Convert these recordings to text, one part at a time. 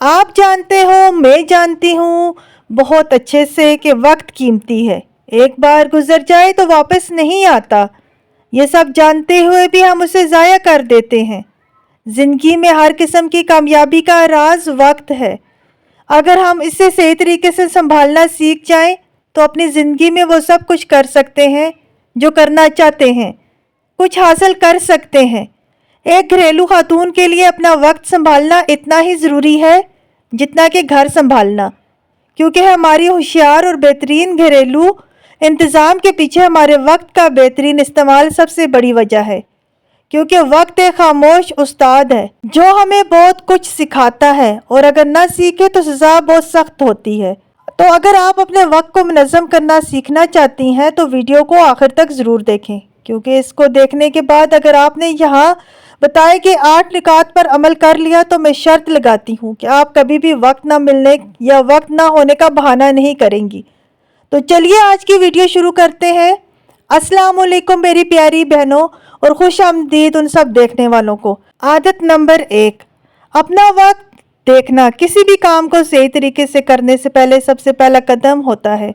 آپ جانتے ہو، میں جانتی ہوں بہت اچھے سے کہ وقت قیمتی ہے، ایک بار گزر جائے تو واپس نہیں آتا۔ یہ سب جانتے ہوئے بھی ہم اسے ضائع کر دیتے ہیں۔ زندگی میں ہر قسم کی کامیابی کا راز وقت ہے۔ اگر ہم اسے صحیح طریقے سے سنبھالنا سیکھ جائیں تو اپنی زندگی میں وہ سب کچھ کر سکتے ہیں جو کرنا چاہتے ہیں، کچھ حاصل کر سکتے ہیں۔ ایک گھریلو خاتون کے لیے اپنا وقت سنبھالنا اتنا ہی ضروری ہے جتنا کہ گھر سنبھالنا، کیونکہ ہماری ہوشیار اور بہترین گھریلو انتظام کے پیچھے ہمارے وقت کا بہترین استعمال سب سے بڑی وجہ ہے، کیونکہ وقت ایک خاموش استاد ہے جو ہمیں بہت کچھ سکھاتا ہے، اور اگر نہ سیکھے تو سزا بہت سخت ہوتی ہے۔ تو اگر آپ اپنے وقت کو منظم کرنا سیکھنا چاہتی ہیں تو ویڈیو کو آخر تک ضرور دیکھیں، کیونکہ اس کو دیکھنے کے بعد اگر آپ نے یہاں بتائے کہ 8 نکات پر عمل کر لیا تو میں شرط لگاتی ہوں کہ آپ کبھی بھی وقت نہ ملنے یا وقت نہ ہونے کا بہانہ نہیں کریں گی۔ تو چلیے آج کی ویڈیو شروع کرتے ہیں۔ السلام علیکم میری پیاری بہنوں، اور خوش آمدید ان سب دیکھنے والوں کو۔ عادت نمبر 1، اپنا وقت دیکھنا کسی بھی کام کو صحیح طریقے سے کرنے سے پہلے سب سے پہلا قدم ہوتا ہے۔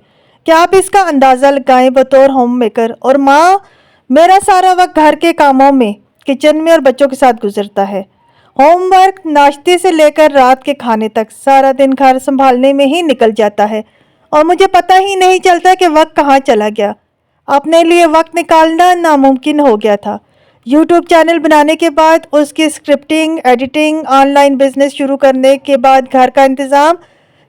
کیا آپ اس کا اندازہ لگائیں؟ بطور ہوم میکر اور ماں، میرا سارا وقت گھر کے کاموں میں، کچن میں اور بچوں کے ساتھ گزرتا ہے۔ ہوم ورک، ناشتے سے لے کر رات کے کھانے تک سارا دن گھر سنبھالنے میں ہی نکل جاتا ہے، اور مجھے پتہ ہی نہیں چلتا کہ وقت کہاں چلا گیا۔ اپنے لیے وقت نکالنا ناممکن ہو گیا تھا۔ یوٹیوب چینل بنانے کے بعد، اس کی scripting, editing, on line business شروع کرنے کے بعد گھر کا انتظام،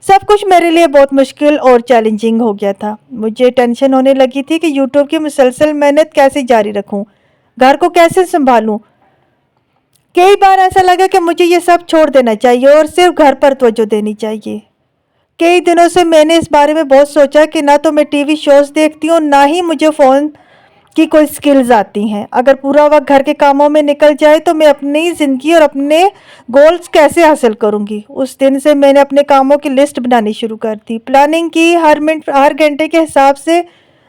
سب کچھ میرے لیے بہت مشکل اور چیلنجنگ ہو گیا تھا۔ مجھے ٹینشن ہونے لگی تھی کہ یوٹیوب کی مسلسل محنت کیسے جاری رکھوں، گھر کو کیسے سنبھالوں۔ کئی بار ایسا لگا کہ مجھے یہ سب چھوڑ دینا چاہیے اور صرف گھر پر توجہ دینی چاہیے۔ کئی دنوں سے میں نے اس بارے میں بہت سوچا کہ نہ تو میں ٹی وی شوز دیکھتی ہوں، نہ ہی مجھے فون کی کوئی سکلز آتی ہیں۔ اگر پورا وقت گھر کے کاموں میں نکل جائے تو میں اپنی زندگی اور اپنے گولز کیسے حاصل کروں گی؟ اس دن سے میں نے اپنے کاموں کی لسٹ بنانی شروع کر دی، پلاننگ کی، ہر منٹ ہر گھنٹے کے حساب سے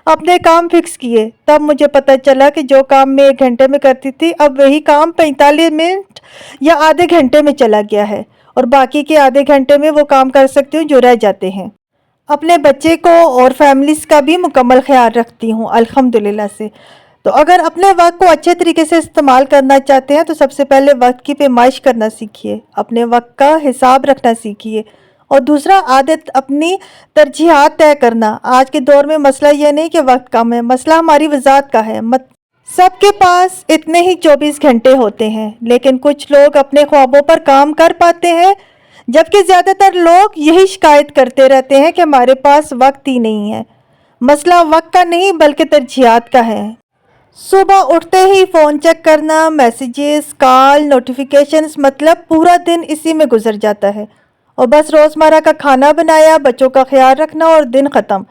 اپنے کام فکس کیے۔ تب مجھے پتہ چلا کہ جو کام میں 1 گھنٹے میں کرتی تھی، اب وہی کام 45 منٹ یا آدھے گھنٹے میں چلا گیا ہے، اور باقی کے آدھے گھنٹے میں وہ کام کر سکتی ہوں جو رہ جاتے ہیں۔ اپنے بچے کو اور فیملیز کا بھی مکمل خیال رکھتی ہوں الحمدللہ سے۔ تو اگر اپنے وقت کو اچھے طریقے سے استعمال کرنا چاہتے ہیں تو سب سے پہلے وقت کی پیمائش کرنا سیکھیے، اپنے وقت کا حساب رکھنا سیکھیے، اور دوسرا عادت اپنی ترجیحات طے کرنا۔ آج کے دور میں مسئلہ یہ نہیں کہ وقت کم ہے، مسئلہ ہماری وضاحت کا ہے۔ سب کے پاس اتنے ہی 24 گھنٹے ہوتے ہیں، لیکن کچھ لوگ اپنے خوابوں پر کام کر پاتے ہیں، جبکہ زیادہ تر لوگ یہی شکایت کرتے رہتے ہیں کہ ہمارے پاس وقت ہی نہیں ہے۔ مسئلہ وقت کا نہیں بلکہ ترجیحات کا ہے۔ صبح اٹھتے ہی فون چیک کرنا، میسیجز، کال، نوٹیفیکیشنز، مطلب پورا دن اسی میں گزر جاتا ہے، اور بس روزمرہ کا کھانا بنایا، بچوں کا خیال رکھنا اور دن ختم۔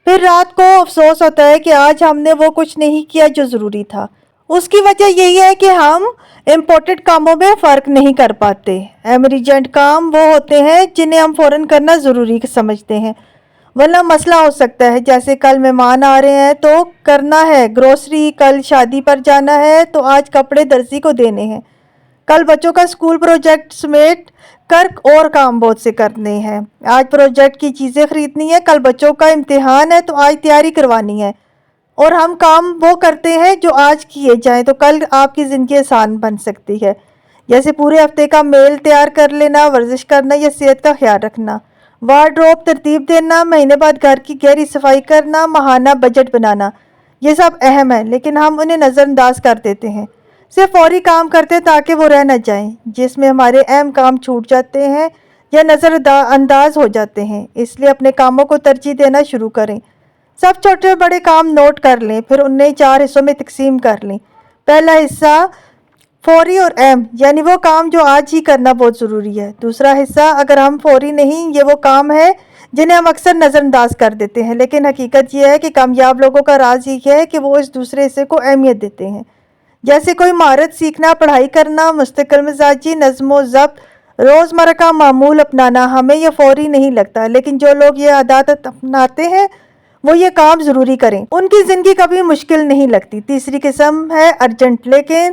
پھر رات کو افسوس ہوتا ہے کہ آج ہم نے وہ کچھ نہیں کیا جو ضروری تھا۔ اس کی وجہ یہی ہے کہ ہم امپورٹنٹ کاموں میں فرق نہیں کر پاتے۔ ایمرجنٹ کام وہ ہوتے ہیں جنہیں ہم فوراً کرنا ضروری سمجھتے ہیں، ورنہ مسئلہ ہو سکتا ہے۔ جیسے کل مہمان آ رہے ہیں تو کرنا ہے گروسری، کل شادی پر جانا ہے تو آج کپڑے درزی کو دینے ہیں، کل بچوں کا اسکول پروجیکٹ سمیٹ کر اور کام بہت سے کرنے ہیں، آج پروجیکٹ کی چیزیں خریدنی ہے، کل بچوں کا امتحان ہے تو آج تیاری کروانی ہے۔ اور ہم کام وہ کرتے ہیں جو آج کیے جائیں تو کل آپ کی زندگی آسان بن سکتی ہے، جیسے پورے ہفتے کا میل تیار کر لینا، ورزش کرنا یا صحت کا خیال رکھنا، وارڈروب ترتیب دینا، مہینے بعد گھر کی گہری صفائی کرنا، ماہانہ بجٹ بنانا۔ یہ سب اہم ہے، لیکن ہم انہیں نظر انداز کر دیتے ہیں، صرف فوری کام کرتے تاکہ وہ رہ نہ جائیں، جس میں ہمارے اہم کام چھوٹ جاتے ہیں یا نظر انداز ہو جاتے ہیں۔ اس لیے اپنے کاموں کو ترجیح دینا شروع کریں۔ سب چھوٹے بڑے کام نوٹ کر لیں، پھر انہیں 4 حصوں میں تقسیم کر لیں۔ پہلا حصہ فوری اور اہم، یعنی وہ کام جو آج ہی کرنا بہت ضروری ہے۔ دوسرا حصہ اگر ہم فوری نہیں، یہ وہ کام ہے جنہیں ہم اکثر نظر انداز کر دیتے ہیں، لیکن حقیقت یہ ہے کہ کامیاب لوگوں کا راز یہ ہے کہ وہ اس دوسرے حصے کو اہمیت دیتے ہیں۔ جیسے کوئی مہارت سیکھنا، پڑھائی کرنا، مستقل مزاجی، نظم و ضبط، روزمرہ کا معمول اپنانا۔ ہمیں یہ فوری نہیں لگتا، لیکن جو لوگ یہ عادات اپناتے ہیں وہ یہ کام ضروری کریں، ان کی زندگی کبھی مشکل نہیں لگتی۔ تیسری قسم ہے ارجنٹ لیکن